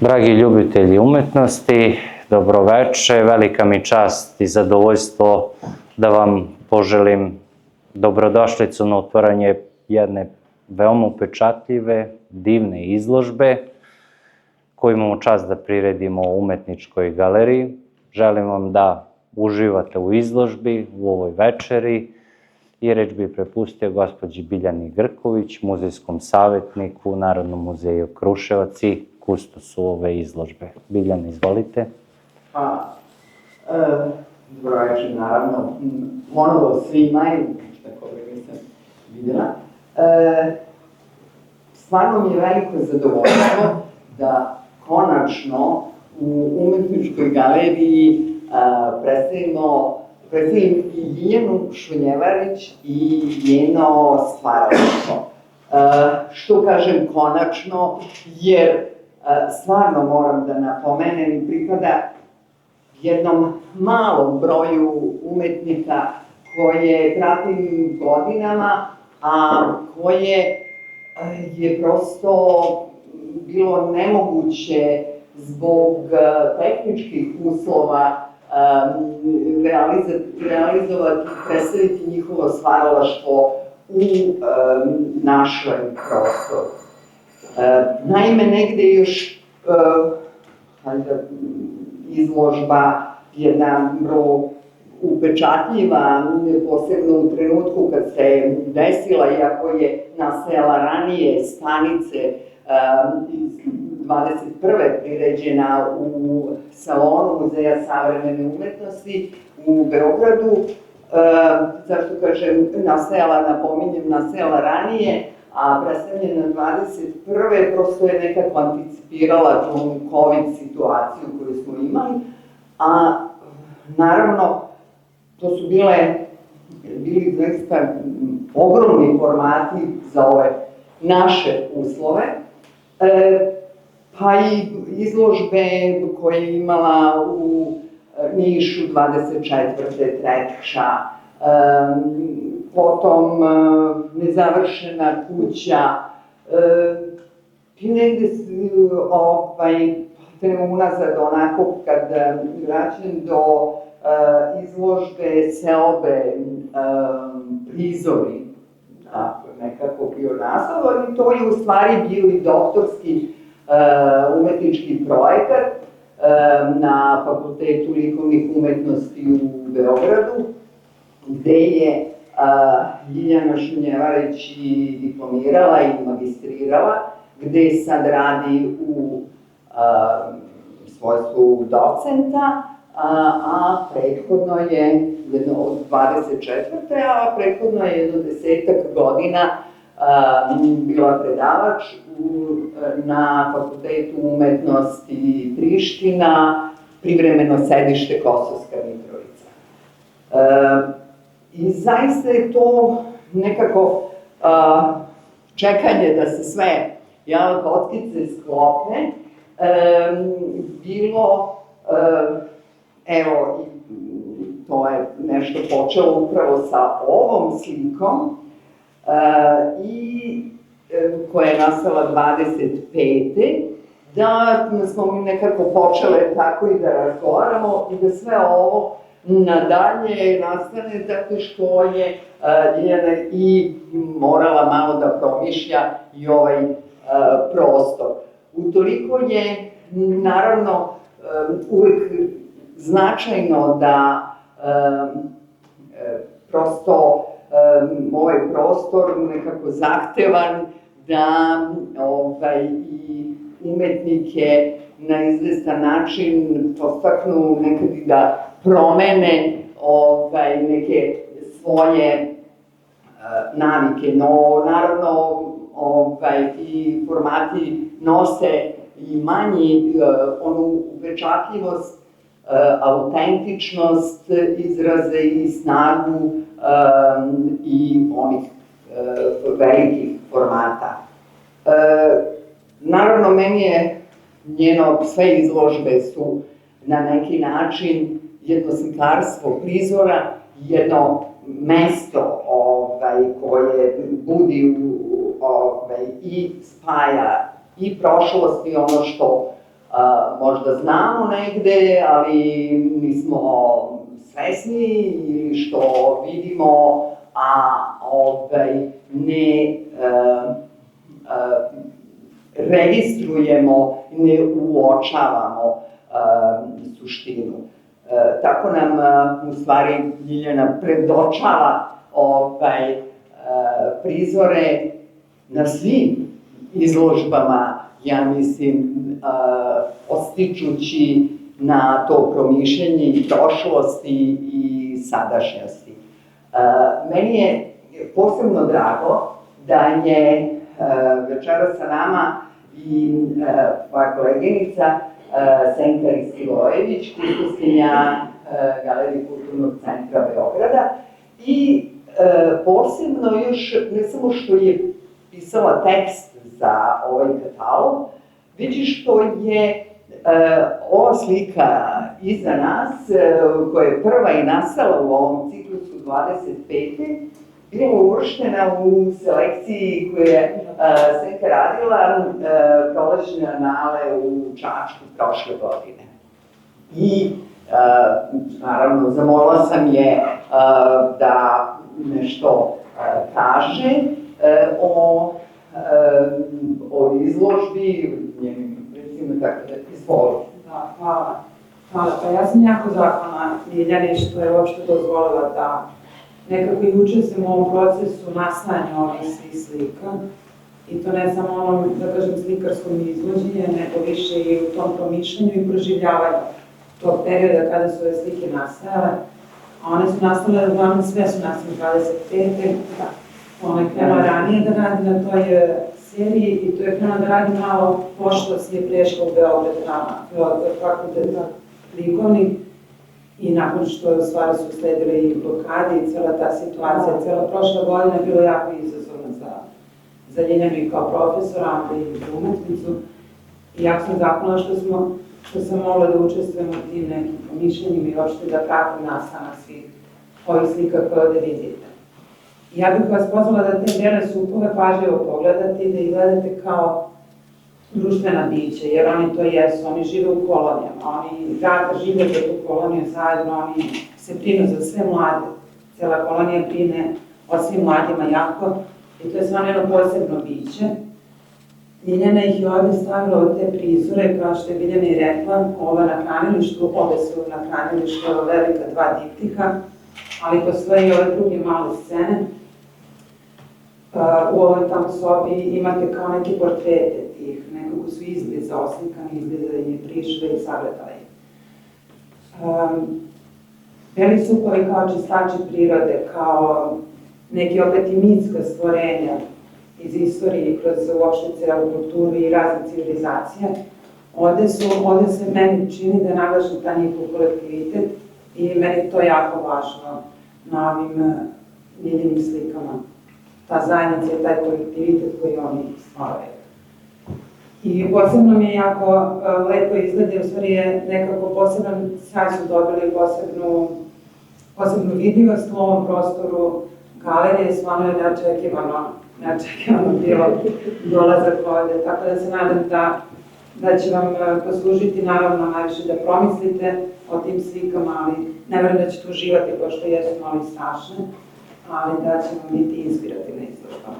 Dragi ljubitelji umetnosti, dobroveče, velika mi čast i zadovoljstvo da vam poželim dobrodošlicu na otvaranje jedne veoma upečatljive, divne izložbe koju imamo čast da priredimo u Umetničkoj galeriji. Želim vam da uživate u izložbi, u ovoj večeri i reč bih prepustio gospođi Biljani Grković, muzejskom savjetniku u Narodnom muzeju Kruševac i kustosu ove izložbe. Biljana, izvolite. Hvala. Dobroveče, naravno, ponovo svima i tako da nisam vidjela. Stvarno mi je veliko zadovoljstvo da konačno u Umetničkoj galeriji predstavim i Ljiljanu Šunjevarić i njeno stvaralaštvo. Što kažem konačno, jer stvarno moram da napomenem, pripada jednom malom broju umetnika koje pratim godinama, a koje je prosto bilo nemoguće zbog tehničkih uslova realizovati, predstaviti njihovo stvaralaštvo u našoj prostoru. Naime, negde još izložba jedna vrlo upečatljiva, posebno u trenutku kad se desila, iako je nastajala ranije stanice iz 21. priređena u salonu Muzeja savremene umetnosti u Beogradu. Zašto kažem nastajala ranije, a predstavljena 21. prosto je nekako anticipirala tu COVID situaciju koju smo imali, a naravno to su bili zaista ogromni formati za ove naše uslove, pa i izložbe koje je imala u Nišu 24. Treća, potom nezavršena kuća, i negde idemo unazad onako kad vraćam do izložbe seobe prizori, nekako bio naslov, i to je u stvari bio i doktorski umetnički projekat na Fakultetu likovnih umetnosti u Beogradu, gde je Ljiljana Šunjevarić i diplomirala i magistrirala, gde sad radi u svojstvu docenta, a prethodno je jedno od 24. a prethodno je jedno 10 godina bila predavač na Fakultetu umetnosti Priština, privremeno sedište Kosovska Mitrovica. I zaista je to nekako čekanje da se sve kockice sklope bilo, evo, to je nešto počelo upravo sa ovom slikom i koja je nastala 25. da smo mi nekako počele tako i da razgovaramo i da sve ovo nadalje nastane tako što je Ljiljana i morala malo da promišlja i ovaj prostor. Utoliko je, naravno, uvek značajno da prosto ovaj prostor nekako zahtevan da i umetnike na izvestan način podstaknu nekad i da promene neke svoje navike, no naravno i formati nose i manji onu upečatljivost, autentičnost izraze i snagu i onih velikih formata. Naravno, meni je sve izložbe su na neki način jedno slikarstvo prizora, jedno mesto koje budi i spaja i prošlost i ono što možda znamo negde, ali nismo svesni ili što vidimo, a ne registrujemo, ne uočavamo suštinu. Tako nam, u stvari, Ljiljana predočava prizore na svim izložbama, ja mislim, odstičući na to promišljanje i prošlosti i sadašnjosti. Meni je posebno drago da je večera sa nama i moja koleginica Senka Ristivojević, kustoskinja Galerije Kulturnog centra Beograda, i posebno još, ne samo što je pisala tekst za ovaj katalog, već što je ova slika iza nas, koja je prva i nastala u ovom ciklusu 25. bila uvrštena u selekciji koju je Senka radila prolećne anale u Čačku prošle godine. I, naravno, zamolila sam je da nešto kaže o izložbi, recimo tako da izvoli. Da, hvala. Pa ja sam jako zahvalna Ljiljani što je uopšte dozvolila da nekako i učestvujem u ovom procesu nastajanja ovih svih slika. I to ne samo onom, da kažem, slikarskom izvođenju, nego više i u tom promišljanju i proživljavanju tog perioda kada su ove slike nastajale. A one su nastale, uglavnom sve su nastale 25. Ona je krenula ranije da radi na toj seriji i to je krenula da radi malo pošto si je prešla u Beograd na fakultet likovni. I nakon što stvari su sledile i blokade i cela ta situacija, cela prošla godina je bilo jako izazovna za Ljiljanu i kao profesora, ali i za umetnicu. I jako sam zahvalna što sam mogla da učestvujem u tim nekim pomišljenjima i uopšte da pratim nastanak svih ovih slika koje ovde vidite. Ja bih vas pozvala da te bele supove pažljivo pogledate i da ih gledate kao društvena bića, jer oni to jesu, oni žive u kolonijama, oni žive za tu koloniju zajedno, oni se brinu za sve mlade, cela kolonija brine o svim mladima jako i to je stvarno jedno posebno biće. Ljiljana ih je ovde stavila od te prizore, kao što je Biljana i rekla, ova na hranilištu, ove su na hranilištu, ova velika dva diptiha, ali postoje i ove druge male scene. U ovoj tamo sobi imate kao neke portrete tih, nekako su izbliza oslikani, izbliza im je prišle i sagledala ih. Beli supovi kao čistači prirode, kao neke opet i mitska stvorenja iz istorije kroz uopšte celu kulturu i razne civilizacije. Ovde se meni čini da je naglašen ta njihov kolektivitet i meni to jako važno na ovim Ljiljinim slikama. Ta zajednica i taj kolektivitet koji oni stvaraju. I posebno mi je jako lepo izgleda, u stvari je nekako poseban sjaj su dobili, posebnu vidljivost u ovom prostoru galerije, stvarno je neočekivano bilo dolazak ovde, tako da se nadam da će vam poslužiti, naravno, najviše da promislite o tim slikama, ali ne verujem da ćete uživati, pošto jesu malo i strašne, ali da će vam biti inspirativna izložba.